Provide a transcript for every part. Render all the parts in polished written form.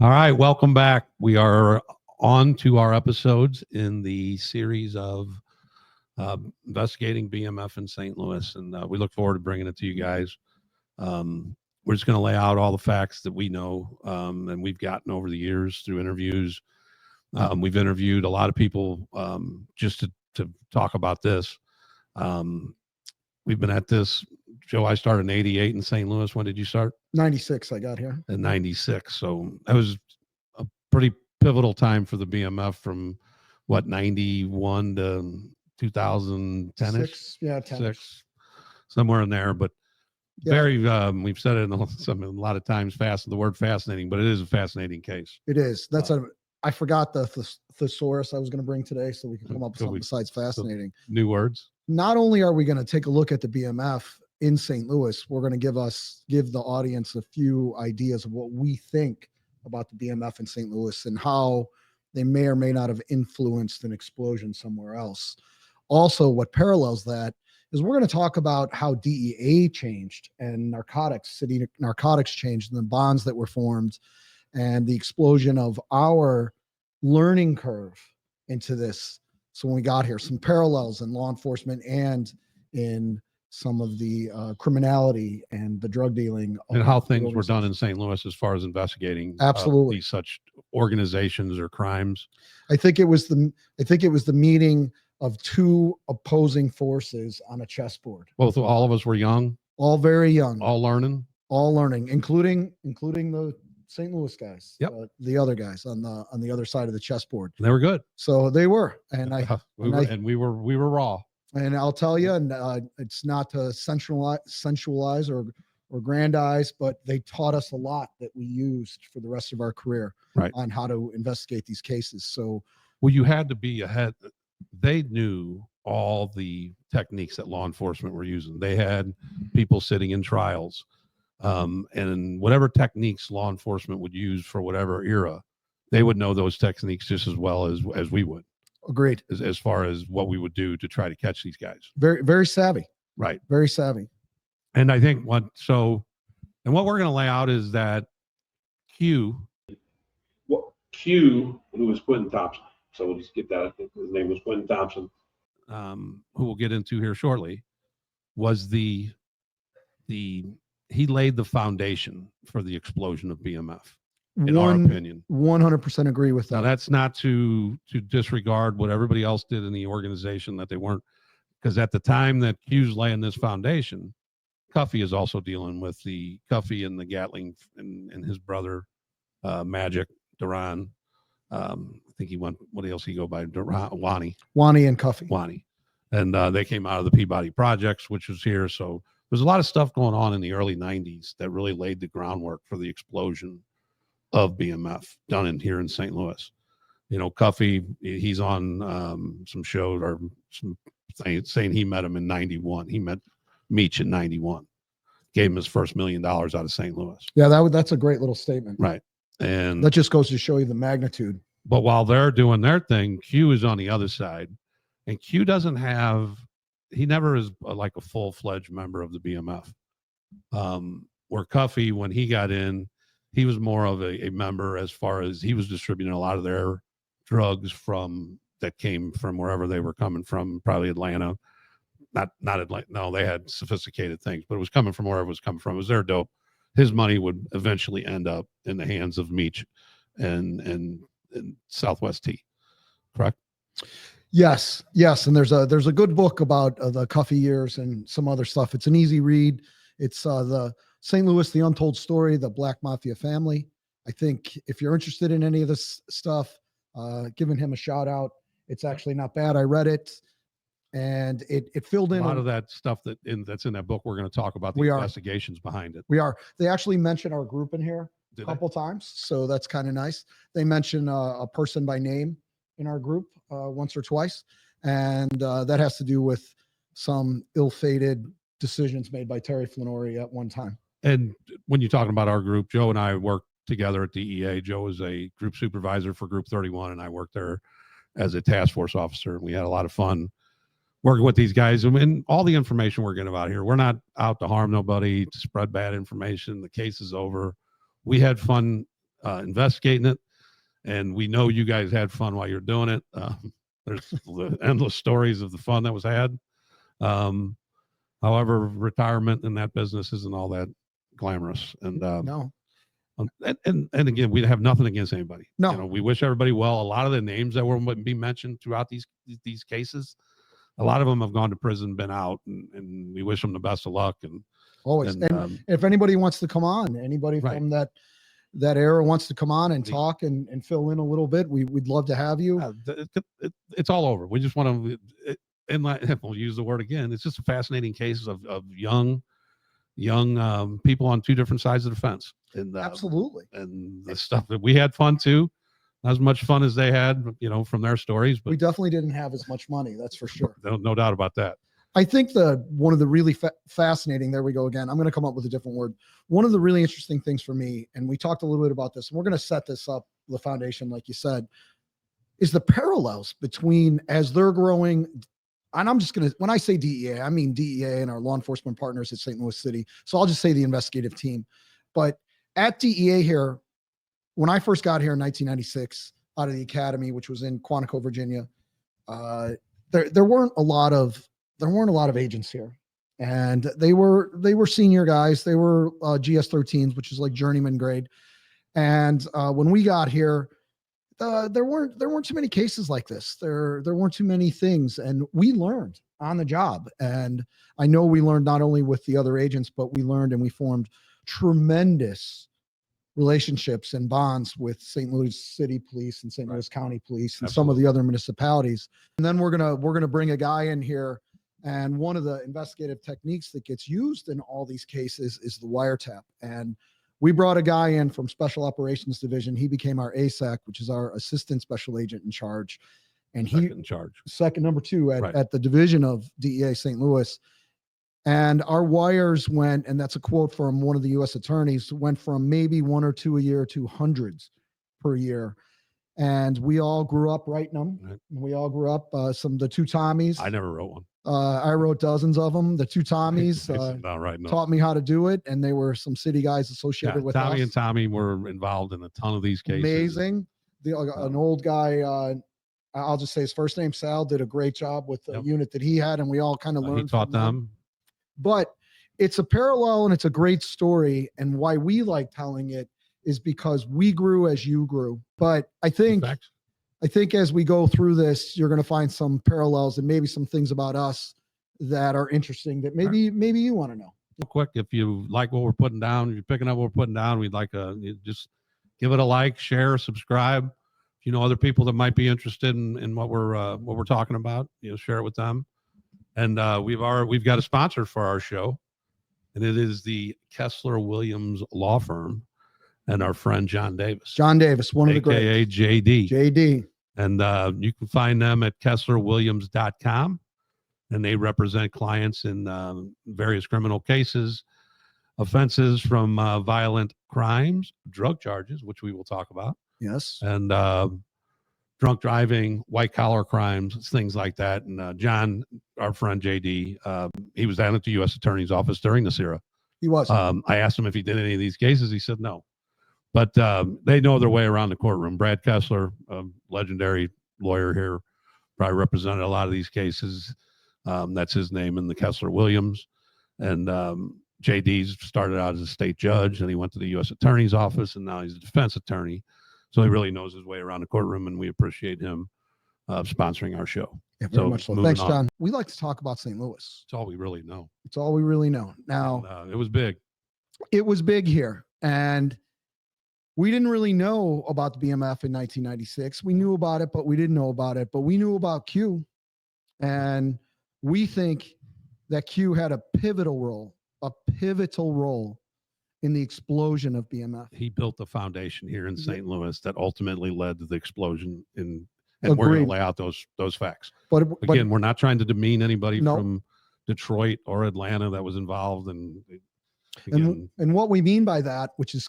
All right, welcome back. We are on to our episodes in the series of investigating BMF in St. Louis, and we look forward to bringing it to you guys. We're just going to lay out all the facts that we know and we've gotten over the years through interviews. We've interviewed a lot of people just to talk about this. We've been at this. Joe, I started in '88 in St. Louis. When did you start? 96, I got here. In '96. So that was a pretty pivotal time for the BMF from what, 91 to 2010-ish? Yeah, 10. Six, somewhere in there. But very, we've said it a lot of times, the word fascinating, but it is a fascinating case. It is. I forgot the thesaurus I was going to bring today, so we can come up with something besides fascinating. New words. Not only are we going to take a look at the BMF in St. Louis, we're going to give the audience a few ideas of what we think about the BMF in St. Louis and how they may or may not have influenced an explosion somewhere else. Also, what parallels that is we're going to talk about how DEA changed and city narcotics changed, and the bonds that were formed and the explosion of our learning curve into this. So when we got here, some parallels in law enforcement and in some of the criminality and the drug dealing. And how things were done in St. Louis as far as investigating absolutely these such organizations or crimes. I think it was the meeting of two opposing forces on a chessboard. All of us were young. All very young. All learning, including the St. Louis guys. Yep. The other guys on the other side of the chessboard. They were good. So they were, and we were raw. And I'll tell you, and it's not to sensualize or grandize, but they taught us a lot that we used for the rest of our career on how to investigate these cases. So, well, you had to be ahead. They knew all the techniques that law enforcement were using. They had people sitting in trials. And whatever techniques law enforcement would use for whatever era, they would know those techniques just as well as we would. Agreed. As far as what we would do to try to catch these guys. Very, very savvy. Right. Very savvy. And I think what we're going to lay out is that Q, who was Quinton Thompson. So we'll just get that. I think his name was Quinton Thompson, who we'll get into here shortly, was he laid the foundation for the explosion of BMF. In our opinion, 100% agree with that. Now, that's not to disregard what everybody else did in the organization, that they weren't, because at the time that Q's laying this foundation, Cuffy is also dealing with the Cuffy and the Gatling and his brother, Magic Duran. I think he went, what else he go by? Wani and Cuffy. Wani. And they came out of the Peabody Projects, which was here. So there's a lot of stuff going on in the early 90s that really laid the groundwork for the explosion of BMF done in here in St. Louis. You know, Cuffy, he's on some show or some saying he met him in 91. He met Meach in 91. Gave him his first $1 million out of St. Louis. Yeah, that's a great little statement. Right. And that just goes to show you the magnitude. But while they're doing their thing, Q is on the other side. And Q he never is like a full-fledged member of the BMF. Where Cuffy, when he got in, he was more of a member as far as he was distributing a lot of their drugs that came from wherever they were coming from, probably Atlanta. Not Atlanta. No, they had sophisticated things, but it was coming from wherever it was coming from. It was their dope. His money would eventually end up in the hands of Meach and Southwest T. Correct? Yes. And there's a good book about the Cuffy years and some other stuff. It's an easy read. It's the St. Louis, The Untold Story, The Black Mafia Family. I think if you're interested in any of this stuff, giving him a shout out. It's actually not bad. I read it, and it filled in a lot of that stuff that's in that book. We're going to talk about the investigations behind it. We are. They actually mention our group in here a couple times, so that's kind of nice. They mention a person by name in our group once or twice, and that has to do with some ill-fated decisions made by Terry Flannery at one time. And when you're talking about our group, Joe and I worked together at DEA. Joe was a group supervisor for Group 31, and I worked there as a task force officer. And we had a lot of fun working with these guys. And all the information we're getting about here, we're not out to harm nobody, to spread bad information. The case is over. We had fun investigating it, and we know you guys had fun while you're doing it. There's the endless stories of the fun that was had. However, retirement in that business isn't all that glamorous. And No, and again, we have nothing against anybody. No. You know, we wish everybody well. A lot of the names that were be mentioned throughout these cases, a lot of them have gone to prison, been out, and we wish them the best of luck. And always. And, And if anybody wants to come on, anybody Right. from that era wants to come on and The- talk and fill in a little bit, we'd love to have you. it's all over. We just want to, and like, we'll use the word again. It's just a fascinating case of young people on two different sides of the fence. And Absolutely. and the stuff that we had fun too, not as much fun as they had, you know, from their stories. But We definitely didn't have as much money, that's for sure. no doubt about that. I think one of the really fascinating, there we go again, I'm going to come up with a different word. One of the really interesting things for me, and we talked a little bit about this, and we're going to set this up, the foundation, like you said, is the parallels between, as they're growing, and I'm just going to, when I say DEA, I mean DEA and our law enforcement partners at St. Louis City. So I'll just say the investigative team. But at DEA here, when I first got here in 1996 out of the academy, which was in Quantico, Virginia, there weren't a lot of agents here, and they were senior guys. They were GS-13s, which is like journeyman grade. And when we got here, there weren't too many cases like this. There weren't too many things, and we learned on the job. And I know we learned not only with the other agents, but we learned and we formed tremendous relationships and bonds with St. Louis City Police and St. Louis County Police and some of the other municipalities. And then we're gonna bring a guy in here. And one of the investigative techniques that gets used in all these cases is the wiretap. And we brought a guy in from Special Operations Division. He became our ASAC, which is our Assistant Special Agent in Charge. And second number 2 at the division of DEA St. Louis. And our wires went, and that's a quote from one of the U.S. attorneys, went from maybe 1 or 2 a year to hundreds per year. And we all grew up writing them. Right. We all grew up the two Tommies. I never wrote one. I wrote dozens of them. The two Tommies taught me how to do it, and they were some city guys associated with Tommy us. and Tommy were involved in a ton of these cases. Amazing. An old guy, I'll just say his first name, Sal, did a great job with the unit that he had, and we all kind of learned. He taught them. But it's a parallel, and it's a great story. And why we like telling it is because we grew as you grew. But I think as we go through this, you're going to find some parallels and maybe some things about us that are interesting that maybe you want to know. Real quick, if you like what we're putting down, if you're picking up what we're putting down, we'd like just give it a like, share, subscribe. If you know other people that might be interested in what we're talking about, share it with them. And we've got a sponsor for our show, and it is the Kessler Williams Law Firm and our friend John Davis. John Davis, one of the greats. AKA JD. JD. And you can find them at KesslerWilliams.com. And they represent clients in various criminal cases, offenses from violent crimes, drug charges, which we will talk about. Yes. And drunk driving, white collar crimes, things like that. And John, our friend JD, he was down at the U.S. Attorney's Office during this era. He was. I asked him if he did any of these cases. He said no. But they know their way around the courtroom. Brad Kessler, a legendary lawyer here, probably represented a lot of these cases. That's his name in the Kessler Williams. And JD's started out as a state judge, and he went to the U.S. Attorney's Office, and now he's a defense attorney. So he really knows his way around the courtroom, and we appreciate him sponsoring our show. Yeah, very much so. Thanks, John. We like to talk about St. Louis. It's all we really know. It's all we really know. Now, and, it was big. It was big here. And we didn't really know about the BMF in 1996. We knew about it, but we didn't know about it. But we knew about Q. And we think that Q had a pivotal role in the explosion of BMF. He built the foundation here in St. Louis that ultimately led to the explosion and we're going to lay out those facts. But again, we're not trying to demean anybody from Detroit or Atlanta that was involved. And what we mean by that, which is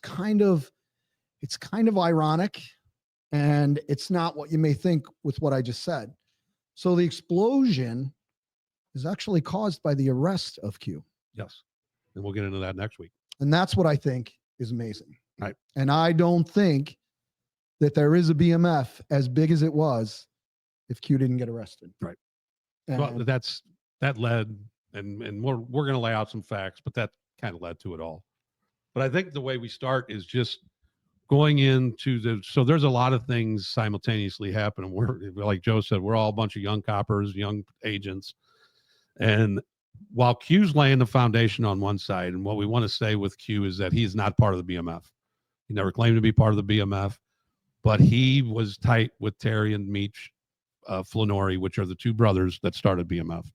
it's kind of ironic, and it's not what you may think with what I just said. So the explosion is actually caused by the arrest of Q. Yes. And we'll get into that next week. And that's what I think is amazing. Right. And I don't think that there is a BMF as big as it was if Q didn't get arrested. Right. And Well, that led, and we're going to lay out some facts, but that kind of led to it all. But I think the way we start is just going into so there's a lot of things simultaneously happening. We're, like Joe said, we're all a bunch of young coppers, young agents. And while Q's laying the foundation on one side, and what we want to say with Q is that he's not part of the BMF. He never claimed to be part of the BMF, but he was tight with Terry and Meech Flannery, which are the two brothers that started BMF.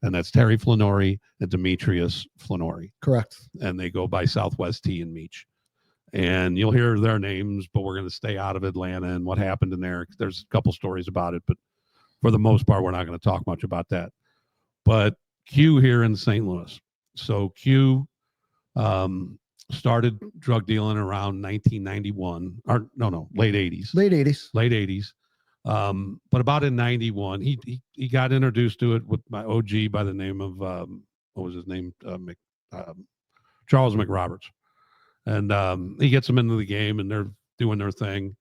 And that's Terry Flannery and Demetrius Flannery. correct. And they go by Southwest T and Meech. And you'll hear their names, but we're going to stay out of Atlanta and what happened in there. There's a couple stories about it, but for the most part, we're not going to talk much about that. But Q here in St. Louis. So Q started drug dealing around 1991, or no, late 80s. Late 80s. Late 80s. But about in 91, he got introduced to it with my OG by the name of, what was his name? Charles McRoberts. And he gets them into the game, and they're doing their thing.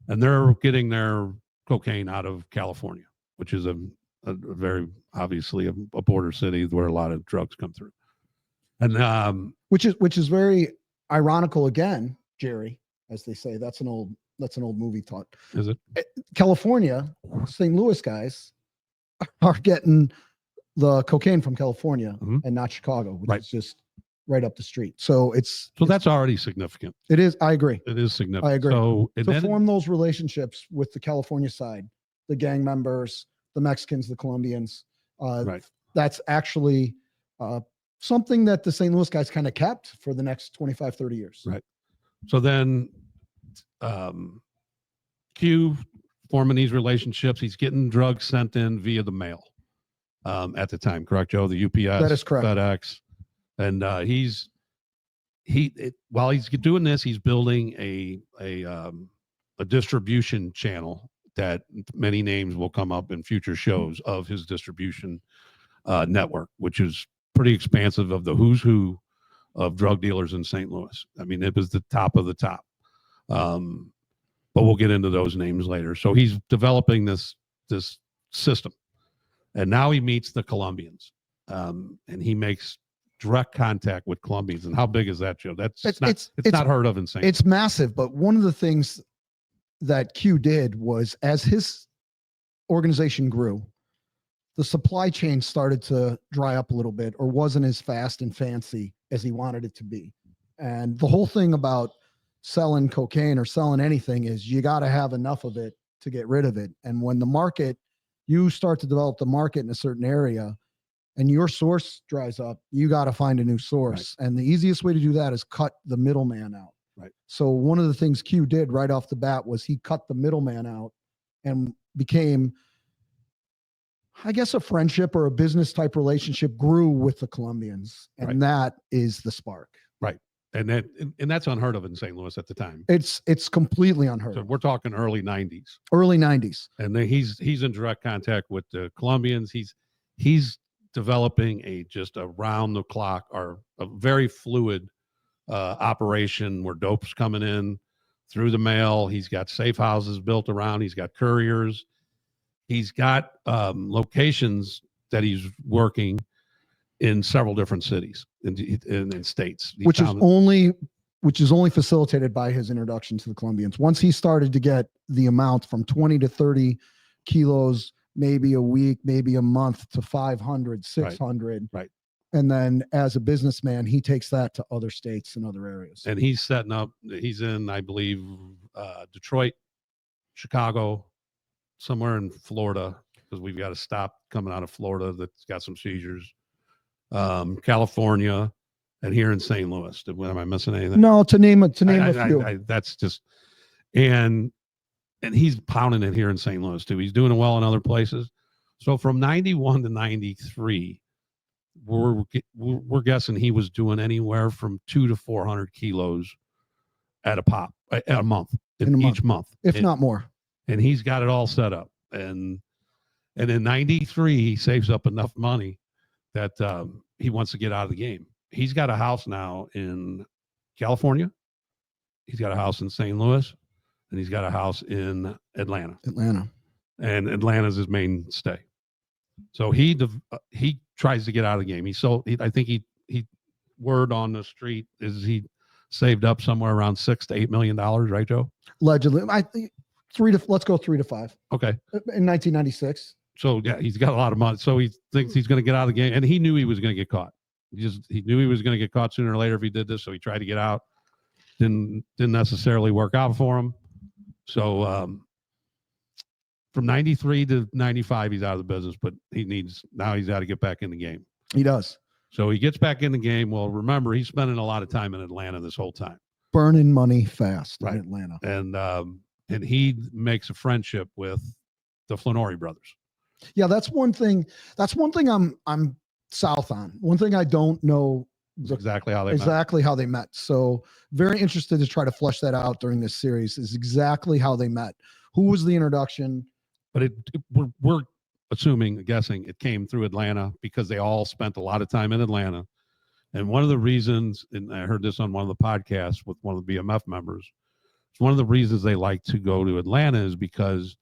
And they're getting their cocaine out of California, which is a very obviously a border city where a lot of drugs come through. And which is very ironical again, Jerry, as they say. That's an old movie thought. Is it? California, St. Louis guys are getting the cocaine from California and not Chicago, which is just right up the street. So that's already significant. It is. I agree. It is significant. I agree. So form those relationships with the California side, the gang members, the Mexicans, the Colombians. That's actually something that the St. Louis guys kind of kept for the next 25, 30 years. Right. So then Q forming these relationships, he's getting drugs sent in via the mail at the time, correct, Joe? The UPS, that is correct. FedEx. And while he's doing this, he's building a distribution channel that many names will come up in future shows of his distribution network, which is pretty expansive, of the who's who of drug dealers in St. Louis. I mean, it was the top of the top. But we'll get into those names later. So he's developing this system, and now he meets the Colombians, and he makes direct contact with Colombians. And how big is that, Joe? It's not heard of in St. Louis. It's massive. But one of the things that Q did was, as his organization grew, the supply chain started to dry up a little bit, or wasn't as fast and fancy as he wanted it to be. And the whole thing about selling cocaine or selling anything is you got to have enough of it to get rid of it. And when you start to develop the market in a certain area and your source dries up, you got to find a new source. Right. And the easiest way to do that is cut the middleman out. Right. So one of the things Q did right off the bat was he cut the middleman out and became, I guess, a friendship or a business type relationship grew with the Colombians. And that is the spark. Right. And that's unheard of in St. Louis at the time. It's completely unheard of. So we're talking early 90s. Early 90s. And then he's in direct contact with the Colombians. He's developing just around the clock, or a very fluid operation where dope's coming in through the mail. He's got safe houses built around. He's got couriers. He's got locations that he's working in several different cities in states, which is only facilitated by his introduction to the Colombians. Once he started to get the amount from 20 to 30 kilos, maybe a week, maybe a month, to 500, 600. Right. And then as a businessman, he takes that to other states and other areas. And he's in, I believe, Detroit, Chicago, somewhere in Florida, because we've got a stop coming out of Florida that's got some seizures. California, and here in St. Louis. Am I missing anything? No, to name a few. That's just, and he's pounding it here in St. Louis too. He's doing it well in other places. So from 91 to 93, we're guessing he was doing anywhere from 200 to 400 kilos at a month, each month, if not more. And he's got it all set up. And in 93, he saves up enough money that he wants to get out of the game. He's got a house now in California. he's got a house in St. Louis, and he's got a house in Atlanta. And Atlanta's his mainstay. So he tries to get out of the game. I think he word on the street is he saved up somewhere around $6 to $8 million, right, Joe? Allegedly, I think let's go 3 to 5. Okay. In 1996. So yeah, he's got a lot of money. So he thinks he's going to get out of the game, and he knew he was going to get caught. He knew he was going to get caught sooner or later if he did this. So he tried to get out. Didn't necessarily work out for him. So from 93 to 95, he's out of the business, but he's got to get back in the game. He does. So he gets back in the game. Well, remember, he's spending a lot of time in Atlanta this whole time. Burning money fast right. in Atlanta. And he makes a friendship with the Flannery brothers. Yeah, that's one thing I'm south on. One thing I don't know exactly how they met. So very interested to try to flesh that out during this series is exactly how they met. Who was the introduction? But we're guessing it came through Atlanta because they all spent a lot of time in Atlanta. And one of the reasons, and I heard this on one of the podcasts with one of the BMF members, one of the reasons they like to go to Atlanta is because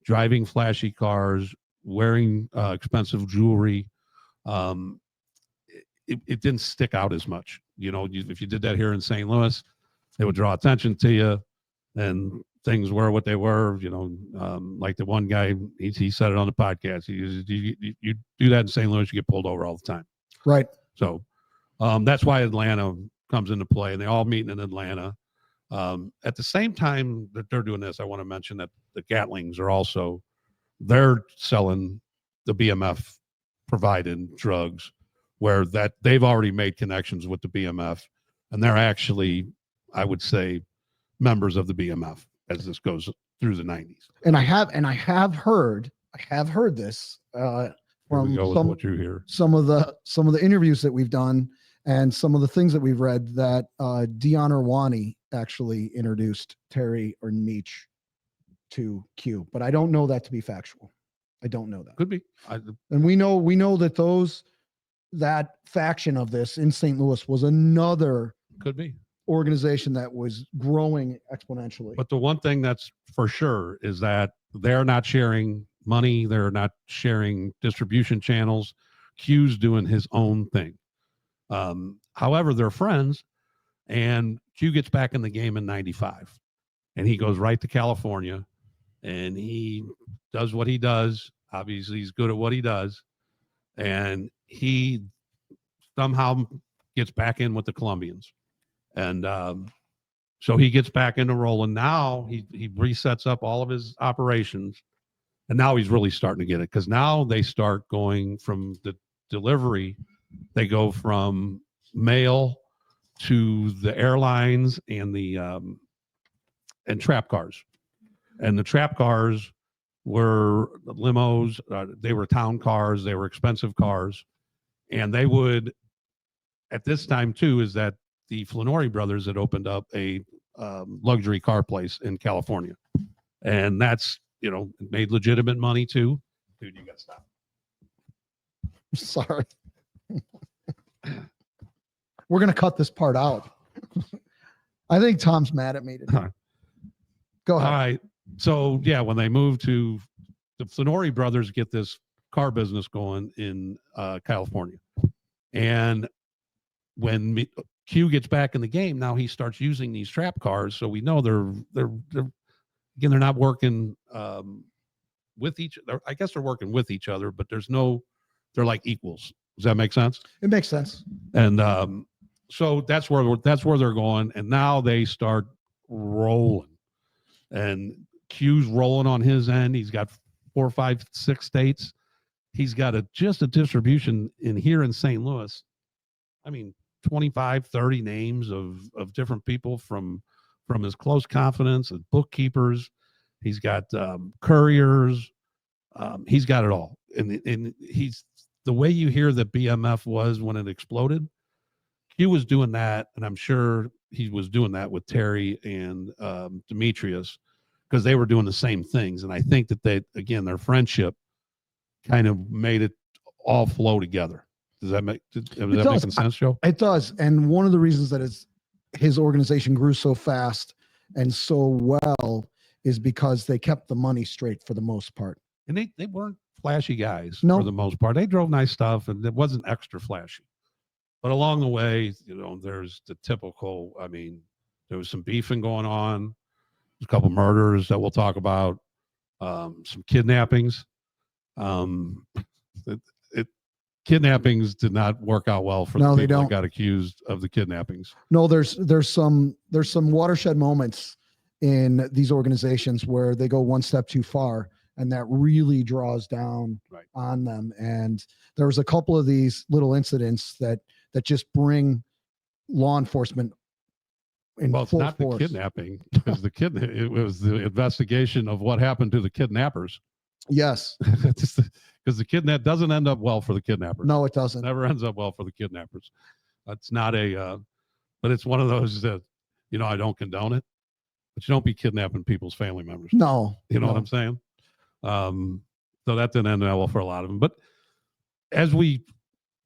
driving flashy cars, wearing expensive jewelry, it didn't stick out as much. If you did that here in St. Louis, it would draw attention to you, and things were what they were. Like the one guy, he said it on the podcast. You do that in St. Louis, you get pulled over all the time. Right. So that's why Atlanta comes into play, and they all meet in Atlanta. At the same time that they're doing this, I want to mention that the Gatlings are they're selling the BMF provided drugs, where that they've already made connections with the BMF, and they're actually, I would say, members of the BMF as this goes through the 90s. And I have heard this from some of the interviews that we've done and some of the things that we've read that Dion Irwani actually introduced Terry or Meech to Q, but I don't know that to be factual. I don't know that. Could be. And we know that that faction of this in St. Louis was another could be organization that was growing exponentially. But the one thing that's for sure is that they're not sharing money. They're not sharing distribution channels. Q's doing his own thing. However, they're friends, and Q gets back in the game in 95, and he goes right to California, and he does what he does. Obviously, he's good at what he does, and he somehow gets back in with the Colombians. And so he gets back into rolling. Now he resets up all of his operations, and now he's really starting to get it, because now they start going from the delivery. They go from mail to the airlines and the and trap cars. And the trap cars were limos. They were town cars. They were expensive cars. And they would, at this time too, is that the Flannery brothers had opened up a luxury car place in California. And that's, made legitimate money too. Dude, you got to stop. Sorry. We're going to cut this part out. I think Tom's mad at me today. Go ahead. All right. So, yeah, when they moved to the Flannery brothers, get this car business going in California. And when Q gets back in the game, now he starts using these trap cars. So we know they're not working with each other. I guess they're working with each other, but they're like equals. Does that make sense? It makes sense. And so that's where they're going. And now they start rolling, and Q's rolling on his end. He's got 4, 5, 6 states. He's got just a distribution here in St. Louis. I mean, 25, 30 names of different people from his close confidence and bookkeepers. He's got couriers. He's got it all. And he's, the way you hear that BMF was when it exploded, he was doing that, and I'm sure he was doing that with Terry and Demetrius, because they were doing the same things. And I think that their friendship kind of made it all flow together. Does that make making sense, Joe? It does. And one of the reasons that his organization grew so fast and so well is because they kept the money straight for the most part. And they weren't flashy guys No. for the most part. They drove nice stuff, and it wasn't extra flashy. But along the way, there's the typical. I mean, there was some beefing going on. There's a couple murders that we'll talk about. Some kidnappings. Kidnappings did not work out well for the people that got accused of the kidnappings. No, there's some watershed moments in these organizations where they go one step too far, and that really draws down on them. And there was a couple of these little incidents that just bring law enforcement in full force. Well, it's not the kidnapping, because it was the investigation of what happened to the kidnappers. Yes. Because the kidnap doesn't end up well for the kidnappers. No, it doesn't. Never ends up well for the kidnappers. It's not but it's one of those that, I don't condone it, but you don't be kidnapping people's family members. No. You know what I'm saying? So that didn't end well for a lot of them. But as we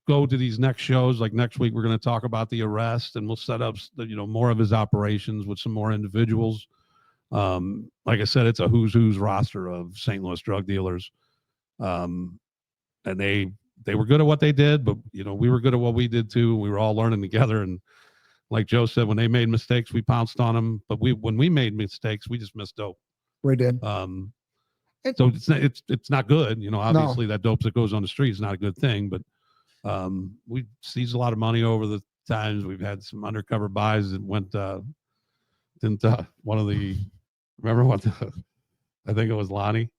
go to these next shows, like next week, we're going to talk about the arrest, and we'll set up, more of his operations with some more individuals. Like I said, it's a who's roster of St. Louis drug dealers. And they were good at what they did, but we were good at what we did too. We were all learning together. And like Joe said, when they made mistakes, we pounced on them. But when we made mistakes, we just missed dope. We did. So it's not good. Obviously that dope that goes on the street is not a good thing, but we seized a lot of money over the times. We've had some undercover buys that went, one of the, remember what I think it was Lonnie,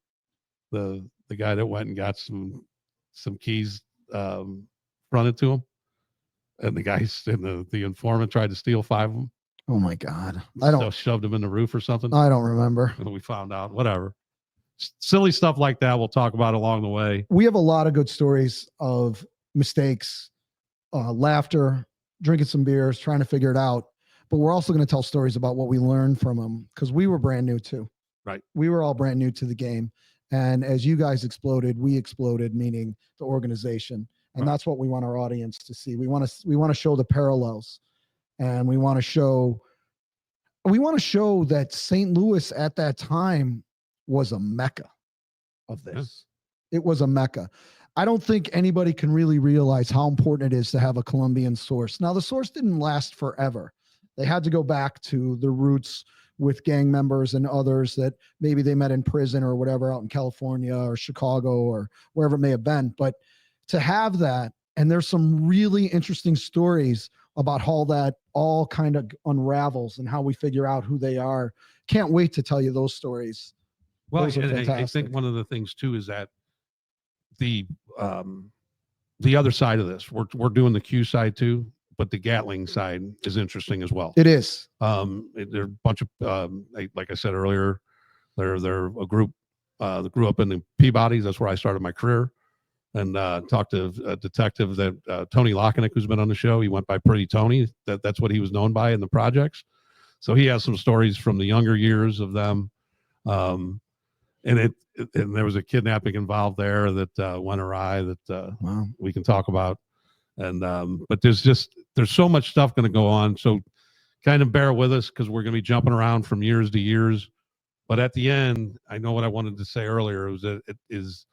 the guy that went and got some keys fronted to him, and the guy and the informant tried to steal 5 of them. Oh my God. Shoved him in the roof or something. I don't remember. And we found out, whatever. Silly stuff like that we'll talk about along the way. We have a lot of good stories of mistakes, laughter, drinking some beers, trying to figure it out. But we're also going to tell stories about what we learned from them, because we were brand new too. Right. We were all brand new to the game. And as you guys exploded, we exploded, meaning the organization. And that's what we want our audience to see. We want to show the parallels, and we want to show that St. Louis at that time was a mecca of this. Yeah. It was a mecca. I don't think anybody can really realize how important it is to have a Colombian source. Now, the source didn't last forever. They had to go back to the roots with gang members and others that maybe they met in prison or whatever out in California or Chicago or wherever it may have been. But to have that, and there's some really interesting stories about how that all kind of unravels and how we figure out who they are. Can't wait to tell you those stories. Well, I think one of the things too is that the other side of this, we're doing the Q side too, but the Gatling side is interesting as well. It is. They're a bunch of like I said earlier, they're a group that grew up in the Peabodys. That's where I started my career, and talked to a detective that Tony Lockenick, who's been on the show. He went by Pretty Tony. That's what he was known by in the projects. So he has some stories from the younger years of them. And there was a kidnapping involved there that went awry that we can talk about. And but there's so much stuff going to go on. So kind of bear with us, because we're going to be jumping around from years to years. But at the end, I know what I wanted to say earlier was that it is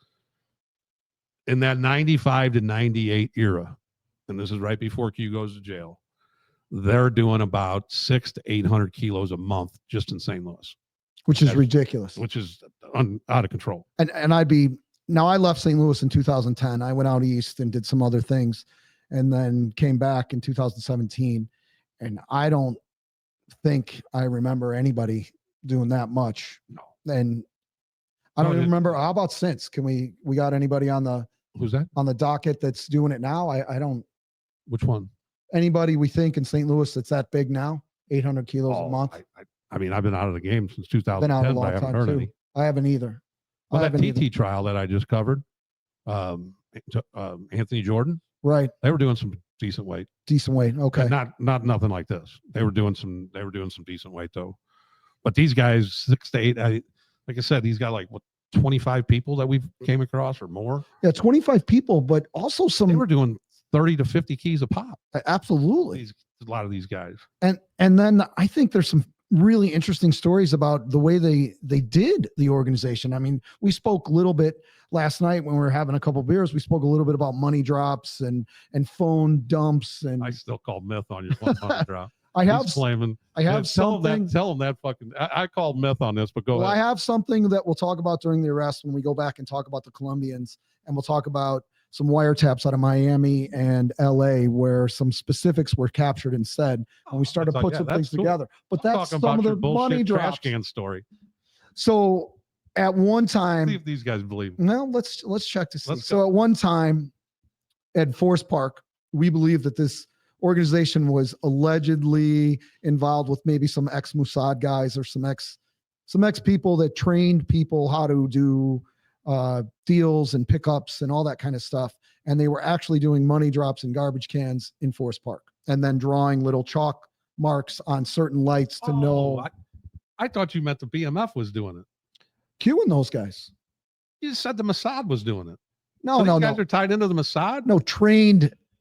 in that 95 to 98 era, and this is right before Q goes to jail. They're doing about 600 to 800 kilos a month just in St. Louis. Which is ridiculous. Which is out of control. And I left St. Louis in 2010. I went out east and did some other things, and then came back in 2017. And I don't think I remember anybody doing that much. No. And I don't even remember. How about since? We got anybody on the who's that on the docket that's doing it now? I don't. Which one? Anybody we think in St. Louis that's that big now? 800 kilos a month. I mean, I've been out of the game since 2010. Been out a long but I haven't time heard too. any. I haven't either. Well, that TT trial that I just covered, Anthony Jordan. Right. They were doing some decent weight. Decent weight. Okay. And not nothing like this. They were doing some decent weight though. But these guys, 6 to 8. Like I said, he's got like 25 people that we've came across or more. Yeah, 25 people, but also some. They were doing 30 to 50 keys a pop. Absolutely. A lot of these guys. And then I think there's some really interesting stories about the way they did the organization. I mean, we spoke a little bit last night when we were having a couple beers. We spoke a little bit about money drops and phone dumps. And I still call myth on your phone money drop. I have He's claiming. I have tell something. Tell him that fucking. I called myth on this, but go Well, ahead. I have something that we'll talk about during the arrest when we go back and talk about the Colombians, and we'll talk about some wiretaps out of Miami and LA where some specifics were captured and said, and we started to put some things together. But that's some of the money drops. Trash can story. So at one time, see if these guys believe. Well, let's check to see. So at one time at Forest Park, we believe that this organization was allegedly involved with maybe some ex-Mossad guys or some ex people that trained people how to do deals and pickups and all that kind of stuff. And they were actually doing money drops in garbage cans in Forest Park and then drawing little chalk marks on certain lights to know. I thought you meant the BMF was doing it. Q and those guys. You said the Mossad was doing it. No, so no, these guys are tied into the Mossad? No,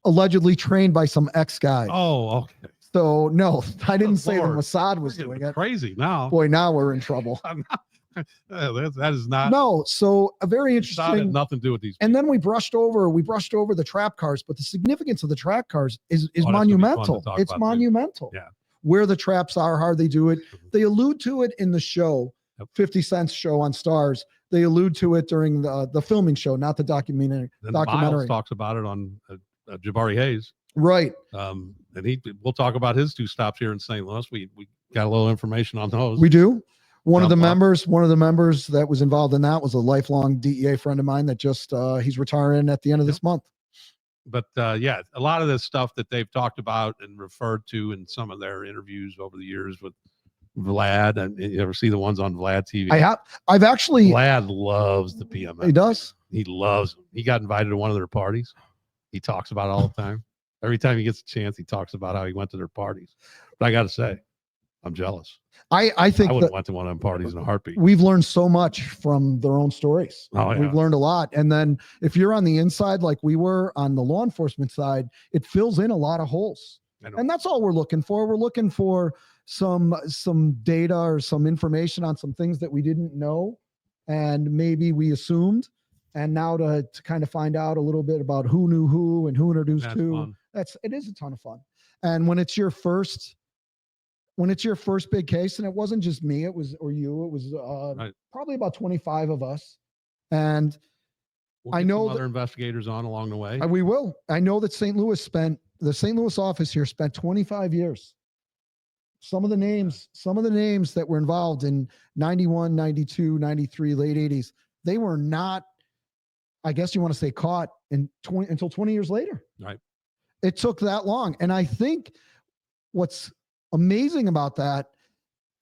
allegedly trained by some ex-guys. Oh, okay. So no, I didn't say the Mossad was doing it. Crazy now. Boy, now we're in trouble. That is not. No, so a very interesting. Mossad had nothing to do with these. And then we brushed over the trap cars, but the significance of the trap cars is monumental. It's monumental. Yeah. Where the traps are, how they do it. They allude to it in the show, 50 Cent's show on Stars. They allude to it during the filming show, not the documentary. Miles talks about it on Jabari Hayes. Right. And we'll talk about his 2 stops here in St. Louis. We got a little information on those. We do. One of the members that was involved in that was a lifelong DEA friend of mine that just he's retiring at the end of this month. But yeah, a lot of this stuff that they've talked about and referred to in some of their interviews over the years with Vlad, and you ever see the ones on Vlad TV? I've actually. Vlad loves the BMF. He does. He loves them. He got invited to one of their parties. He talks about it all the time. Every time he gets a chance, he talks about how he went to their parties. But I got to say, I'm jealous. I think I would have went to one of them parties in a heartbeat. We've learned so much from their own stories. Oh, yeah. We've learned a lot. And then if you're on the inside, like we were on the law enforcement side, it fills in a lot of holes. And that's all we're looking for. We're looking for some data or some information on some things that we didn't know and maybe we assumed. And now to kind of find out a little bit about who knew who and who introduced who. It is a ton of fun. And when it's your first big case, and it wasn't just me, it was probably about 25 of us. And I know other investigators on along the way. We will. I know that the St. Louis office here spent 25 years. Some of the names that were involved in 91, 92, 93, late 80s, they were not, I guess you want to say, caught until 20 years later. Right. It took that long. And I think what's amazing about that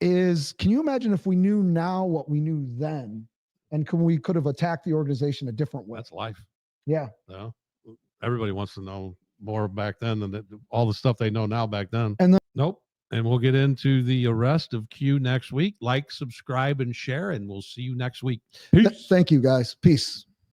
is, can you imagine if we knew now what we knew then, and we could have attacked the organization a different way? That's life. Yeah. No, everybody wants to know more back then than all the stuff they know now back then. Nope. And we'll get into the arrest of Q next week. Like, subscribe, and share, and we'll see you next week. Peace. Thank you, guys. Peace.